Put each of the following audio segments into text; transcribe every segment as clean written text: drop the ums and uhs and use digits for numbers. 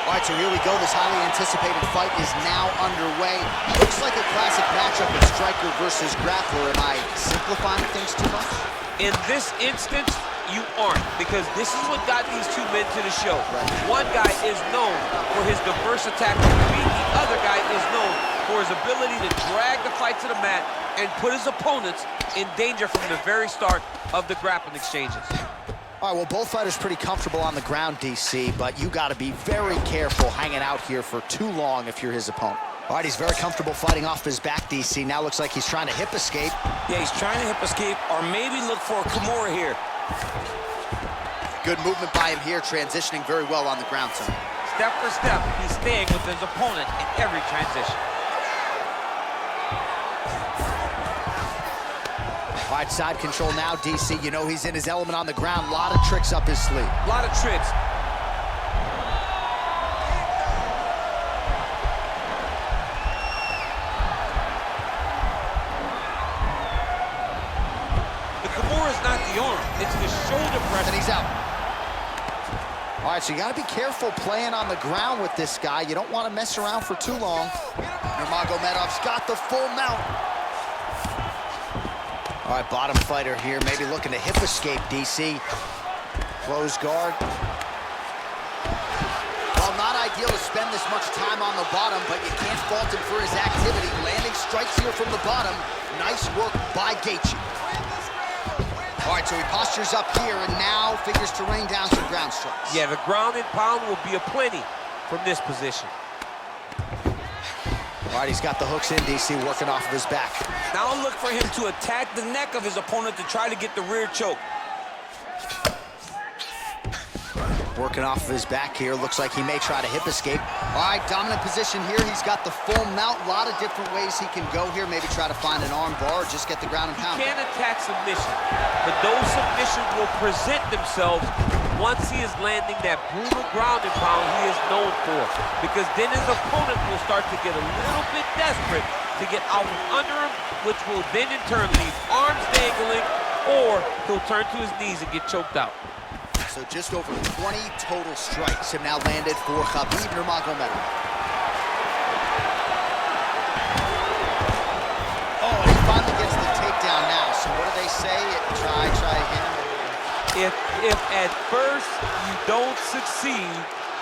All right, so here we go. This highly anticipated fight is now underway. Looks like a classic matchup of striker versus grappler. Am I simplifying things too much? In this instance, you aren't, because this is what got these two men to the show. Right. One guy is known for his diverse attack on the feet. The other guy is known for his ability to drag the fight to the mat and put his opponents in danger from the very start of the grappling exchanges. All right, well, both fighters pretty comfortable on the ground, DC, but you got to be very careful hanging out here for too long if you're his opponent. All right, he's very comfortable fighting off his back, DC. Now looks like he's trying to hip escape. Yeah, he's trying to hip escape or maybe look for a Kimura here. Good movement by him here, transitioning very well on the ground, son. Step for step, he's staying with his opponent in every transition. All right, side control now, DC. You know he's in his element on the ground. A lot of tricks up his sleeve. A lot of tricks. The Kimura is not the arm. It's the shoulder press. And he's out. All right, so you got to be careful playing on the ground with this guy. You don't want to mess around for too long. Nurmagomedov's got the full mount. All right, bottom fighter here, maybe looking to hip escape, DC. Close guard. Well, not ideal to spend this much time on the bottom, but you can't fault him for his activity. Landing strikes here from the bottom. Nice work by Gaethje. All right, so he postures up here and now figures to rain down some ground strikes. Yeah, the ground and pound will be aplenty from this position. All right, he's got the hooks in, DC, working off of his back. Now look for him to attack the neck of his opponent to try to get the rear choke. Working off of his back here. Looks like he may try to hip escape. All right, dominant position here. He's got the full mount. A lot of different ways he can go here. Maybe try to find an arm bar or just get the ground and pound. He can attack submission, but those submissions will present themselves once he is landing that brutal ground and pound he is known for. Because then his opponent will start to get a little bit desperate to get out from under him, which will then in turn leave arms dangling, or he'll turn to his knees and get choked out. So just over 20 total strikes have now landed for Khabib Nurmagomedov. Oh, and he finally gets the takedown now. So what do they say? Try again. If at first you don't succeed,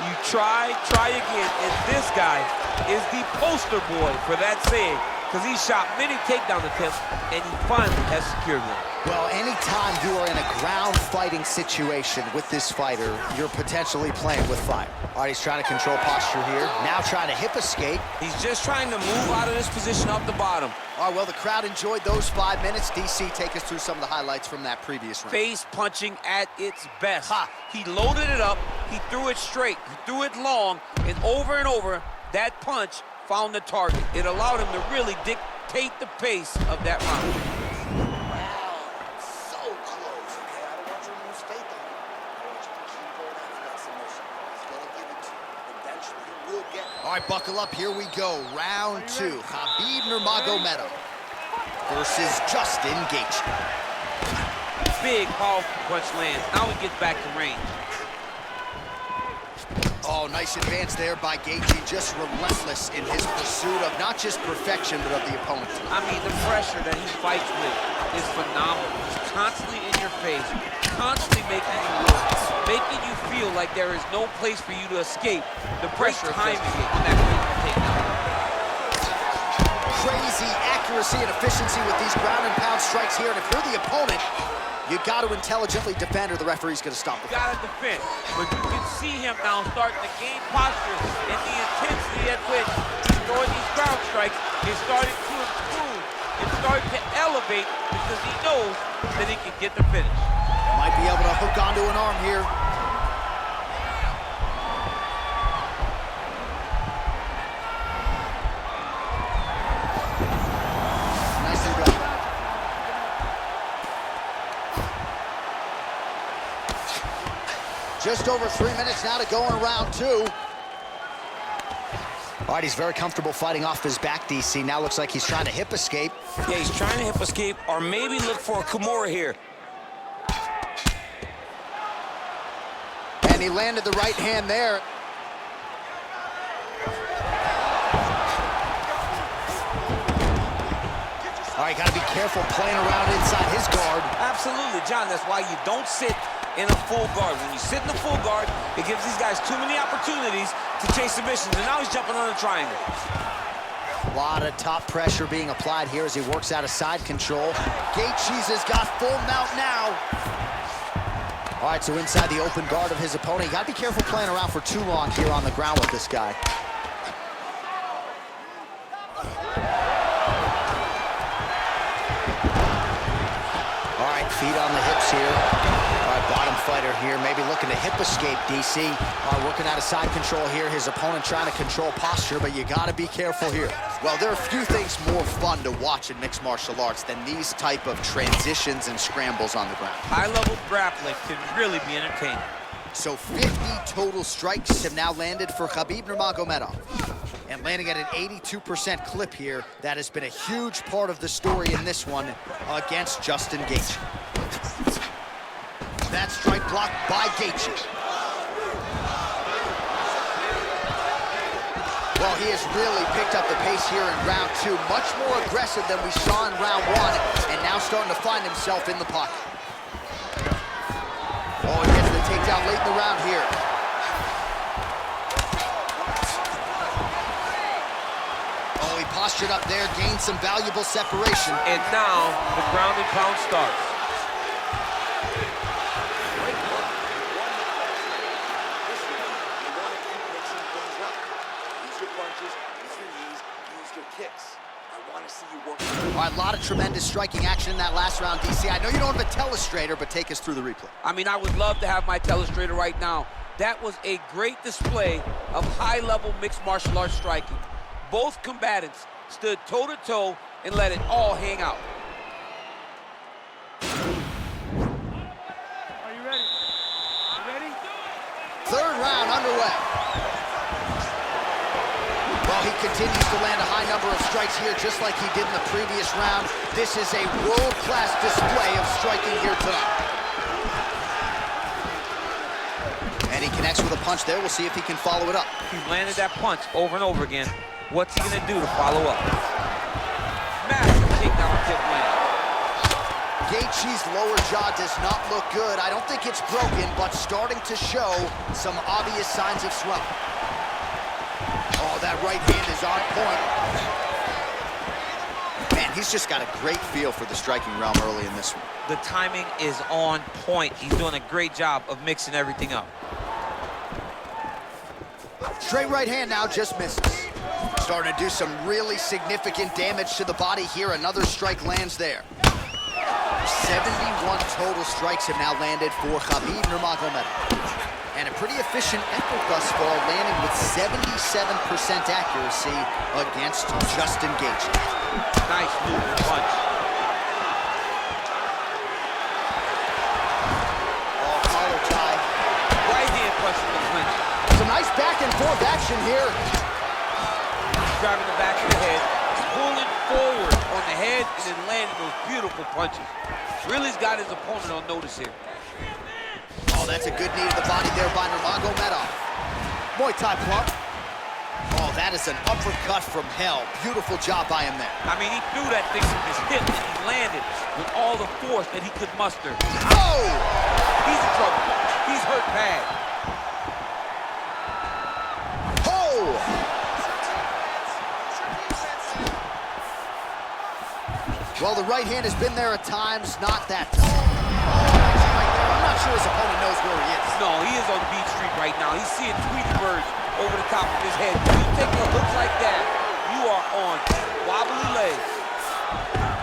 you try again. And this guy is the poster boy for that saying, because he shot many takedown attempts and he finally has secured one. Well, anytime you are in a ground fighting situation with this fighter, you're potentially playing with fire. All right, he's trying to control posture here. Now trying to hip escape. He's just trying to move out of this position off the bottom. All right, well, the crowd enjoyed those 5 minutes. DC, take us through some of the highlights from that previous round. Face punching at its best. He loaded it up, he threw it straight, he threw it long, and over, that punch found the target. It allowed him to really dictate the pace of that round. All right, buckle up, here we go. Round 2, Khabib Nurmagomedov versus Justin Gaethje. Big, powerful punch lands. Now he gets back to range. Oh, nice advance there by Gaethje, just relentless in his pursuit of not just perfection, but of the opponent. I mean, the pressure that he fights with is phenomenal. He's constantly in your face, constantly making you look, making you feel like there is no place for you to escape the pressure of timing on that takedown. Crazy accuracy and efficiency with these ground and pound strikes here, and if you're the opponent, you got to intelligently defend or the referee's going to stop the fight. You got to defend, but you can see him now starting to gain posture, and the intensity at which he's throwing these ground strikes is starting to improve and starting to elevate because he knows that he can get the finish. Might be able to hook onto an arm here. Nicely done. Just over 3 minutes now to go in round 2. All right, he's very comfortable fighting off his back, DC. Now looks like he's trying to hip escape. Yeah, he's trying to hip escape or maybe look for a Kimura here. And he landed the right hand there. right, gotta be careful playing around inside his guard. Absolutely, John. That's why you don't sit in a full guard. When you sit in a full guard, it gives these guys too many opportunities to chase submissions, and now he's jumping on a triangle. A lot of top pressure being applied here as he works out of side control. Gaethje has got full mount now. All right, so inside the open guard of his opponent. You gotta be careful playing around for too long here on the ground with this guy. All right, feet on the hips here. All right, bottom fighter here, maybe looking to hip escape, DC. All right, working out of side control here. His opponent trying to control posture, but you gotta be careful here. Well, there are few things more fun to watch in mixed martial arts than these type of transitions and scrambles on the ground. High-level grappling can really be entertaining. So 50 total strikes have now landed for Khabib Nurmagomedov. And landing at an 82% clip here, that has been a huge part of the story in this one against Justin Gaethje. That strike blocked by Gaethje. Well, he has really picked up the pace here in round 2. Much more aggressive than we saw in round 1, and now starting to find himself in the pocket. Oh, he gets the takedown late in the round here. Oh, he postured up there, gained some valuable separation. And now the ground and pound starts. All right, a lot of tremendous striking action in that last round, DC. I know you don't have a telestrator, but take us through the replay. I mean, I would love to have my telestrator right now. That was a great display of high-level mixed martial arts striking. Both combatants stood toe-to-toe and let it all hang out. Are you ready? You ready? Third round underway. Well, he continues to land a high number of strikes here, just like he did in the previous round. This is a world-class display of striking here tonight. And he connects with a punch there. We'll see if he can follow it up. He's landed that punch over and over again. What's he gonna do to follow up? Massive takedown tip win. Gaethje's lower jaw does not look good. I don't think it's broken, but starting to show some obvious signs of swelling. Oh, that right hand is on point. Man, he's just got a great feel for the striking realm early in this one. The timing is on point. He's doing a great job of mixing everything up. Straight right hand now, just misses. Starting to do some really significant damage to the body here. Another strike lands there. 71 total strikes have now landed for Khabib Nurmagomedov. And a pretty efficient effort thus far, landing with 77% accuracy against Justin Gaethje. Nice moving punch. Oh, collar tie. Right hand punch in the clinch. Some nice back and forth action here. Driving the back of the head, pulling forward on the head, and then landing those beautiful punches. Really's got his opponent on notice here. Oh, that's a good knee to the body there by Nurmagomedov. Muay Thai plump. Oh, that is an uppercut from hell. Beautiful job by him there. I mean, he threw that thing from his hip, and he landed with all the force that he could muster. Oh! He's in trouble. He's hurt bad. Oh! Well, the right hand has been there at times, not that time. I'm not sure his opponent knows where he is. No, he is on Beach Street right now. He's seeing Tweety birds over the top of his head. When you take a hook like that, you are on wobbly legs.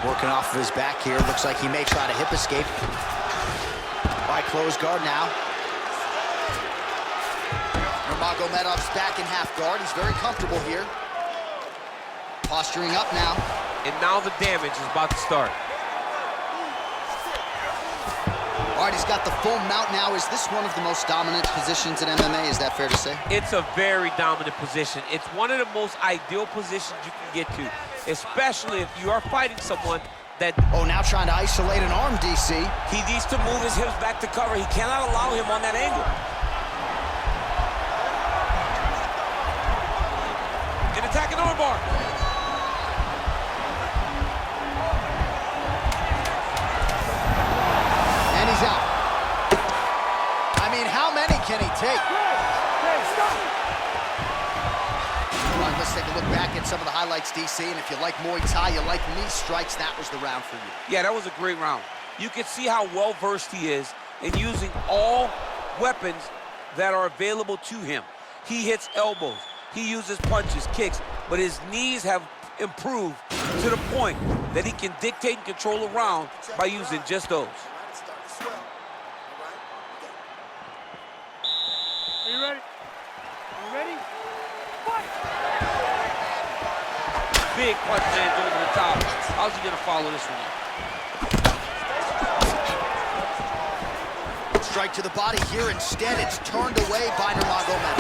Working off of his back here. Looks like he may try to hip escape. By closed guard now. Nurmagomedov's back in half guard. He's very comfortable here. Posturing up now. And now the damage is about to start. All right, he's got the full mount now. Is this one of the most dominant positions in MMA? Is that fair to say? It's a very dominant position. It's one of the most ideal positions you can get to, especially if you are fighting someone that... Oh, now trying to isolate an arm, DC. He needs to move his hips back to cover. He cannot allow him on that angle. An attacking armbar. take a look back at some of the highlights, DC, and if you like Muay Thai, you like knee strikes, that was the round for you. Yeah, that was a great round. You can see how well-versed he is in using all weapons that are available to him. He hits elbows, he uses punches, kicks, but his knees have improved to the point that he can dictate and control a round by using just those. Are you ready? Are you ready? Fight! Big punch lands over the top. How's he gonna follow this one? Strike to the body here. Instead, it's turned away by Nurmagomedov.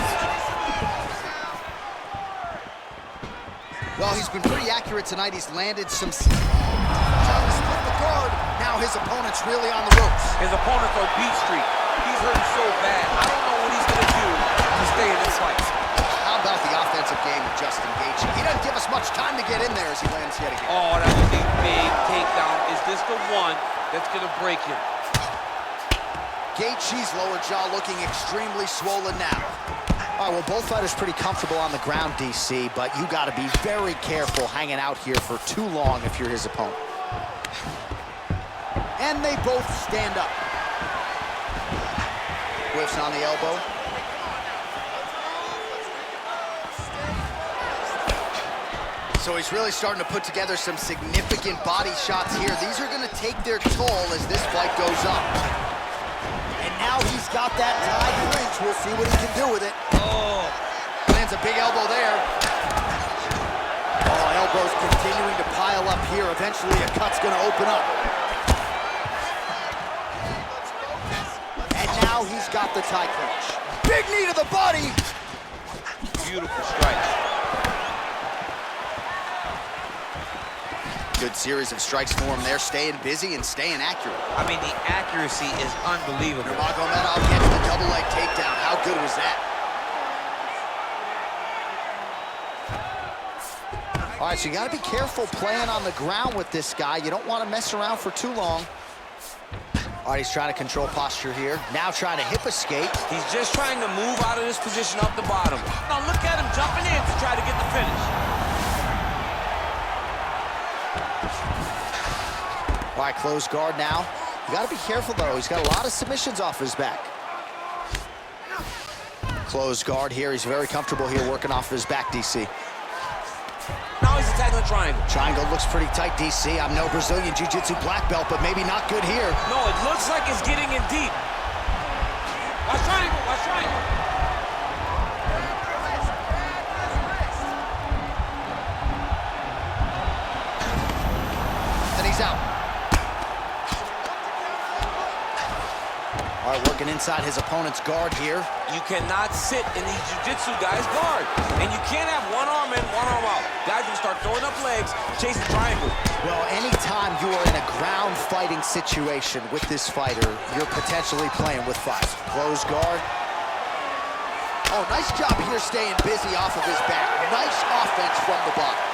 Well, he's been pretty accurate tonight. He's landed some... Trying to split the guard. Now his opponent's really on the ropes. His opponent's on beat street. He's hurting so bad. I don't know what he's gonna do to stay in this fight. How about the offensive game of Justin Gaethje? He doesn't give us much time to get in there as he lands yet again. Oh, that was a big takedown. Is this the one that's gonna break him? Gaethje's lower jaw looking extremely swollen now. All right, well, both fighters pretty comfortable on the ground, DC, but you got to be very careful hanging out here for too long if you're his opponent. And they both stand up. Whiffs on the elbow. So he's really starting to put together some significant body shots here. These are going to take their toll as this fight goes up. And now he's got that tied clinch. We'll see what he can do with it. Oh. Lands a big elbow there. Oh, elbows continuing to pile up here. Eventually a cut's going to open up. And now he's got the tie clinch. Big knee to the body. Beautiful strike. Good series of strikes for him there, staying busy and staying accurate. I mean, the accuracy is unbelievable. Nurmagomedov gets the double leg takedown. How good was that? All right, so you got to be careful playing on the ground with this guy. You don't want to mess around for too long. All right, he's trying to control posture here. Now trying to hip escape. He's just trying to move out of this position up the bottom. Now look at him jumping in to try to get the finish. All right, closed guard now. You got to be careful, though. He's got a lot of submissions off his back. Closed guard here. He's very comfortable here working off his back, DC. Now he's attacking the triangle. Triangle looks pretty tight, DC. I'm no Brazilian Jiu-Jitsu black belt, but maybe not good here. No, it looks like it's getting in deep. Watch triangle, watch triangle. And he's out. All right, working inside his opponent's guard here. You cannot sit in these jiu-jitsu guys' guard. And you can't have one arm in, one arm out. Guys will start throwing up legs, chasing triangle. Well, anytime you are in a ground fighting situation with this fighter, you're potentially playing with fire. Close guard. Oh, nice job here staying busy off of his back. Nice offense from the bottom.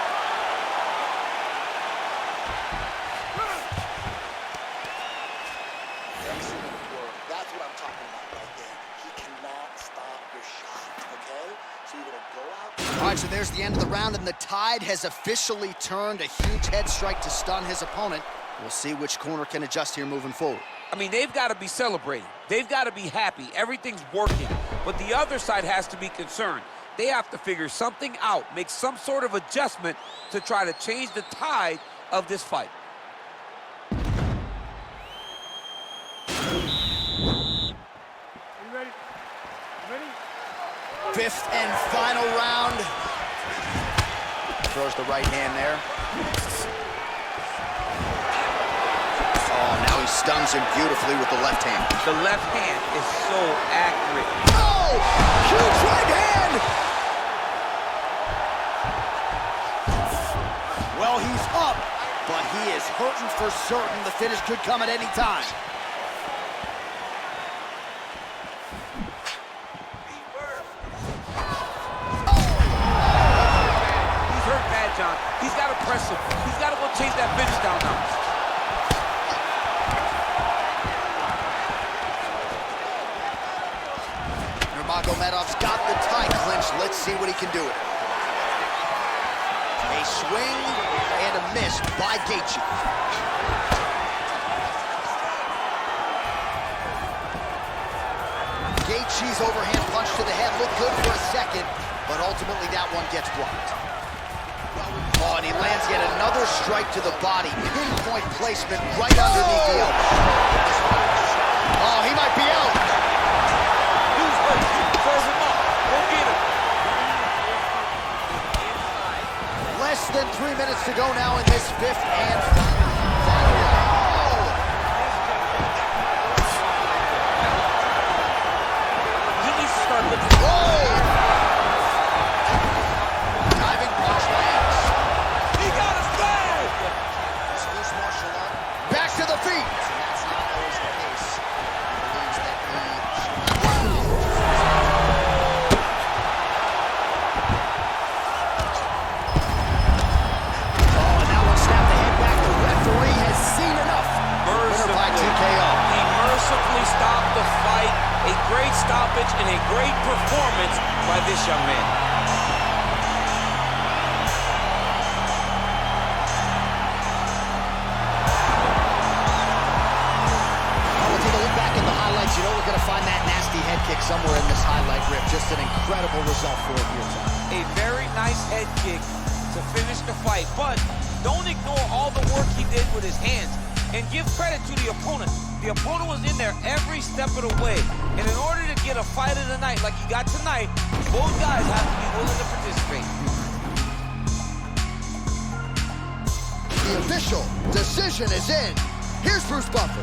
All right, so there's the end of the round, and the tide has officially turned. A huge head strike to stun his opponent. We'll see which corner can adjust here moving forward. I mean, they've got to be celebrating. They've got to be happy. Everything's working. But the other side has to be concerned. They have to figure something out, make some sort of adjustment to try to change the tide of this fight. Are you ready? You ready? Fifth and final round. Throws the right hand there. Oh, now he stuns him beautifully with the left hand. The left hand is so accurate. Oh, huge right hand. Well, he's up, but he is hurting for certain. The finish could come at any time. John. He's got to press him. He's got to go chase that finish down now. Nurmagomedov's got the tie clinch. Let's see what he can do with it. A swing and a miss by Gaethje. Gaethje's overhand punch to the head looked good for a second, but ultimately that one gets blocked. Oh, and he lands yet another strike to the body. Pinpoint placement right underneath the elbow. Oh, he might be out. Who's ready? Throws him up. Go get him. Less than 3 minutes to go now in this fifth and final round. He needs to start looking. Oh! Diving punch lands. He got his flag. Dismiss martial art. Back to the feet. And that's not always the case. He believes that he mercifully stopped the fight. A great stoppage and a great performance by this young man. We'll take a look back at the highlights. You know we're going to find that nasty head kick somewhere in this highlight rip. Just an incredible result for him here tonight. A very nice head kick to finish the fight, but don't ignore all the work he did with his hands. And give credit to the opponent. The opponent was in there every step of the way. And in order to get a fight of the night like you got tonight, both guys have to be willing to participate. The official decision is in. Here's Bruce Buffer.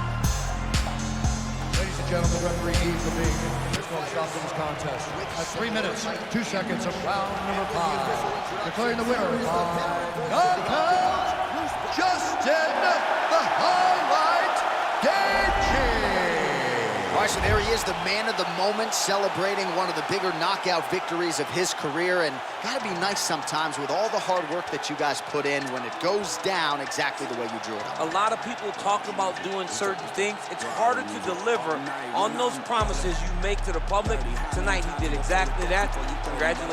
Ladies and gentlemen, referee Khabib is going to stop this contest at 3 minutes, 2 seconds of round number 5. Declaring the winner by knockout, Justin, the Highlight Geiger. All right, so there he is, the man of the moment, celebrating one of the bigger knockout victories of his career. And gotta be nice sometimes with all the hard work that you guys put in when it goes down exactly the way you drew it up. A lot of people talk about doing certain things. It's harder to deliver on those promises you make to the public. Tonight he did exactly that. Congratulations.